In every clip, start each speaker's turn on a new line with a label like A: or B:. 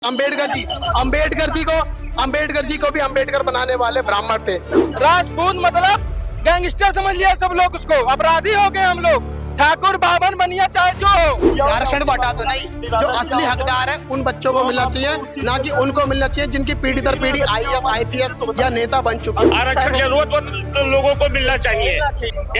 A: अंबेडकर जी को भी अंबेडकर बनाने वाले ब्राह्मण थे।
B: राजपूत मतलब गैंगस्टर समझ लिया सब लोग, उसको अपराधी हो गए हम लोग। ठाकुर बावन बनिया चाहे जो हो,
A: आरक्षण बटा तो नहीं, जो असली हकदार है उन बच्चों को मिलना चाहिए, ना कि उनको मिलना चाहिए जिनकी पीढ़ी दर पीढ़ी IAS IPS या नेता बन चुके हैं।
C: आरक्षण जरूरतमंद लोगों को मिलना चाहिए।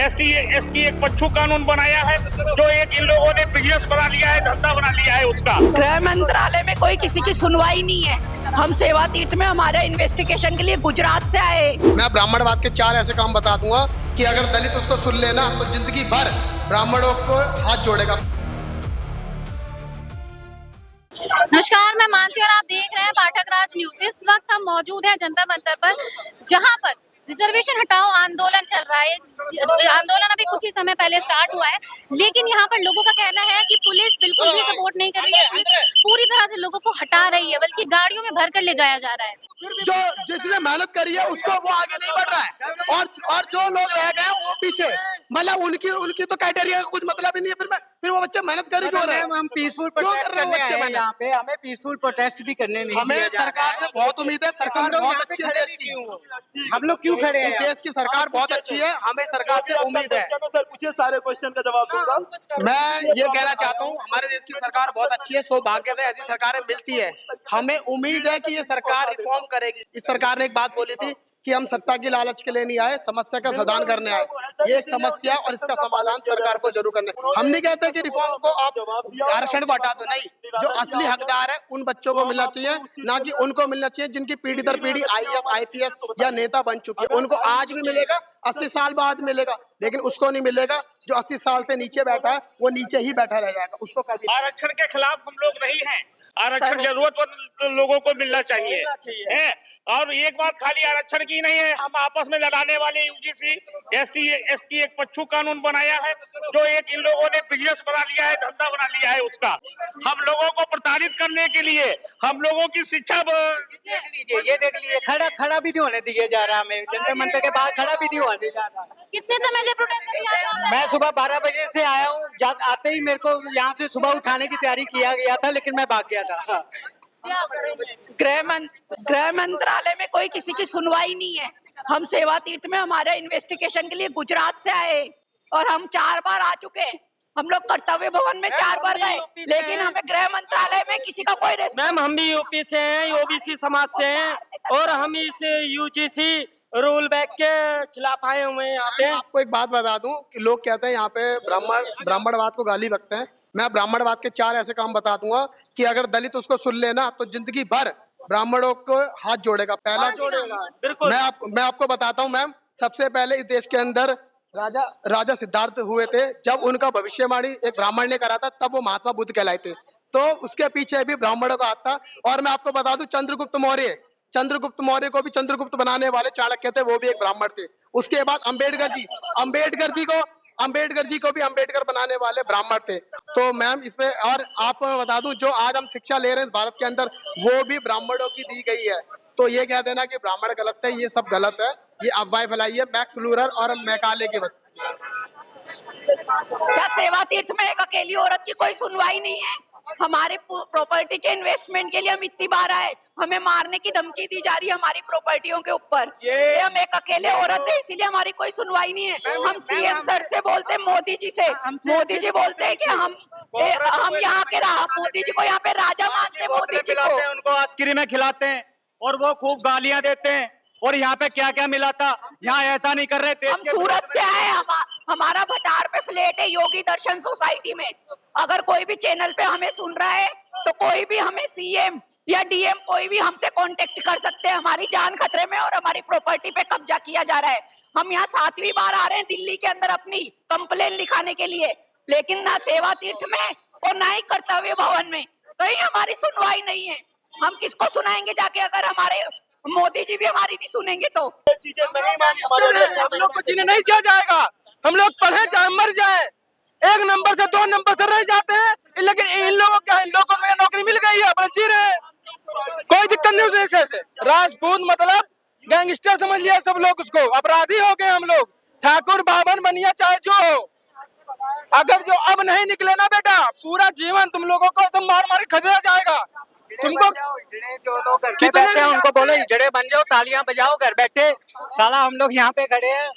C: SC ST एक पच्छू कानून बनाया है, जो एक इन लोगों ने बिजनेस बना लिया है, धंधा बना लिया है उसका।
D: गृह मंत्रालय में कोई किसी की सुनवाई नहीं है। हम सेवा तीर्थ में हमारे इन्वेस्टिगेशन के लिए गुजरात से आए।
A: मैं ब्राह्मणवाद के 4 ऐसे काम बता दूंगा कि अगर दलित उसको सुन लेना तो जिंदगी भर ब्राह्मणों को हाथ जोड़ेगा।
E: नमस्कार, मैं मानसी और आप देख रहे हैं पाठक राज न्यूज। इस वक्त हम मौजूद हैं जंतर मंतर पर, जहां पर रिजर्वेशन हटाओ आंदोलन चल रहा है। आंदोलन अभी कुछ ही समय पहले स्टार्ट हुआ है, लेकिन यहाँ पर लोगों का कहना है कि पुलिस बिल्कुल भी सपोर्ट नहीं कर रही है। पुलिस पूरी तरह से लोगों को हटा रही है, बल्कि गाड़ियों में भरकर ले जाया जा रहा है।
A: जो जिसने मेहनत करी है उसको वो आगे नहीं बढ़ रहा है, और जो लोग रह गए वो पीछे। मतलब उनकी तो क्राइटेरिया का कुछ मतलब ही नहीं है। फिर वो बच्चे मेहनत कर क्यों रहे हैं?
F: हम पीसफुल
A: क्यों कर रहे हैं बच्चे मेहनत?
F: यहाँ पे हमें पीसफुल प्रोटेस्ट भी करने नहीं
A: हमें सरकार से बहुत उम्मीद है। सरकार बहुत अच्छी है देश की।
F: हम लोग क्यों खड़े हैं?
A: देश की सरकार बहुत अच्छी है, हमें सरकार से उम्मीद है।
G: सर पूछिए, सारे क्वेश्चन का जवाब दूंगा।
A: मैं ये कहना चाहता हूँ, हमारे देश की सरकार बहुत अच्छी है। सौभाग्य से ऐसी सरकारें मिलती है। हमें उम्मीद है कि ये सरकार रिफॉर्म करेगी। इस सरकार ने एक बात बोली थी कि हम सत्ता की लालच के लिए नहीं आए, समस्या का समाधान करने आए। ये एक समस्या और इसका समाधान सरकार को जरूर करना है। हम नहीं कहते कि रिफॉर्म को आप आरक्षण बटा दो, नहीं, जो असली हकदार है उन बच्चों को मिलना चाहिए, ना कि उनको मिलना चाहिए जिनकी पीढ़ी दर पीढ़ी IAS IPS या नेता बन चुकी है। उनको आज भी मिलेगा, 80 साल बाद मिलेगा, लेकिन उसको नहीं मिलेगा जो 80 साल से नीचे बैठा है, वो नीचे ही बैठा रह जाएगा। उसको कभी
C: आरक्षण के खिलाफ हम लोग नहीं हैं। आरक्षण जरूरतमंद लोगों को मिलना चाहिए है। और एक बात खाली आरक्षण की नहीं है, हम आपस में लड़ाने वाले UGC SC ST एक पच्छू कानून बनाया है, जो एक इन लोगों ने बिजनेस बना लिया है, धंधा बना लिया है उसका। हम लोगों को प्रताड़ित करने के लिए हम लोगों की शिक्षा
F: ये देख लीजिए, खड़ा भी नहीं होने दिया जा रहा। हमें जंतर मंतर के बाहर खड़ा भी नहीं होने जा रहा।
E: कितने समय से प्रोटेस्ट कर रहे हैं?
F: मैं सुबह 12 बजे से आया हूँ। आते ही मेरे को यहाँ से सुबह उठाने की तैयारी किया गया था, लेकिन मैं भाग गया था।
D: गृह मंत्रालय में कोई किसी की सुनवाई नहीं है। हम सेवा तीर्थ में हमारे इन्वेस्टिगेशन के लिए गुजरात से आए और हम 4 बार आ चुके हैं। हम लोग कर्तव्य भवन में 4 बार गए, लेकिन हमें गृह मंत्रालय में किसी का कोई
B: मैम हम भी यूपी से हैं, OBC समाज से हैं, और हम इस UGC रूल बैक के खिलाफ आए हुए हैं यहाँ पे।
A: आपको एक बात बता दूं कि लोग कहते हैं यहाँ पे ब्राह्मणवाद को गाली बकते हैं। मैं ब्राह्मणवाद के 4 ऐसे काम बता दूंगा कि अगर दलित उसको सुन लेना तो जिंदगी भर ब्राह्मणों को हाथ जोड़ेगा। पहला
B: जोड़ेगा, बिल्कुल।
A: मैं आपको बताता हूँ मैम, सबसे पहले इस देश के अंदर राजा सिद्धार्थ हुए थे। जब उनका भविष्यवाणी एक ब्राह्मण ने करा था, तब वो महात्मा बुद्ध कहलाए थे। तो उसके पीछे भी ब्राह्मणों का हाथ था। और मैं आपको बता दूं, चंद्रगुप्त मौर्य को भी चंद्रगुप्त बनाने वाले चाणक्य थे, वो भी एक ब्राह्मण थे। उसके बाद अंबेडकर जी को भी अंबेडकर बनाने वाले ब्राह्मण थे। तो मैम इसमें और आपको मैं बता दूं, जो आज हम शिक्षा ले रहे हैं इस भारत के अंदर, वो भी ब्राह्मणों की दी गई है। तो ये कह देना कि ब्राह्मण गलत है, ये सब गलत है। ये अफवाह फैलाई है मैक्स लूरर और मैकाले की बात।
D: क्या सेवा तीर्थ में एक अकेली औरत की कोई सुनवाई नहीं है? हमारे प्रॉपर्टी के इन्वेस्टमेंट के लिए हम इतनी बार आए, हमें मारने की धमकी दी जा रही है हमारी प्रॉपर्टियों के ऊपर। ये हम एक अकेले औरत है, इसीलिए हमारी कोई सुनवाई नहीं है। हम CM सर से बोलते हैं, मोदी जी से, मोदी जी बोलते हैं कि हम यहाँ के मोदी जी को यहाँ पे राजा मानते हैं। मोदी जी को
F: उनको आइसक्रीम में खिलाते हैं और वो खूब गालियां देते हैं। और यहाँ पे क्या क्या मिला था, यहाँ ऐसा नहीं कर रहे थे।
D: हम सूरत से आए, हमारा भटार पे फ्लैट है योगी दर्शन सोसाइटी में। अगर कोई भी चैनल पे हमें सुन रहा है तो कोई भी हमें CM या DM कोई भी हमसे कांटेक्ट कर सकते हैं। हमारी जान खतरे में और हमारी प्रॉपर्टी पे कब्जा किया जा रहा है। हम यहाँ 7वीं बार आ रहे हैं दिल्ली के अंदर अपनी कंप्लेन लिखाने के लिए, लेकिन ना सेवा तीर्थ में और ना ही कर्तव्य भवन में कहीं हमारी सुनवाई नहीं है। हम किसको सुनाएंगे जाके, अगर हमारे मोदी जी भी हमारी नहीं सुनेंगे तो?
B: हम लोग को जीने नहीं दिया जाएगा। हम लोग पढ़े चाहे मर जाए, 1 नंबर से 2 नंबर से रह जाते हैं, लेकिन इन लोगों को नौकरी मिल गई है, अपने जी रहे हैं, कोई दिक्कत नहीं उससे। राजपूत मतलब गैंगस्टर समझ लिया सब लोग, उसको अपराधी हो गए हम लोग। ठाकुर बावन बनिया चाहे जो हो, अगर जो अब नहीं निकले ना बेटा, पूरा जीवन तुम लोगों को एकदम मार मार के खदेड़ा जाएगा। तुमको
F: जो लोग घर पे
B: कितने
F: बैठे हैं उनको बोलो इजड़े बन जाओ, तालियां बजाओ घर बैठे। साला हम लोग यहाँ पे खड़े हैं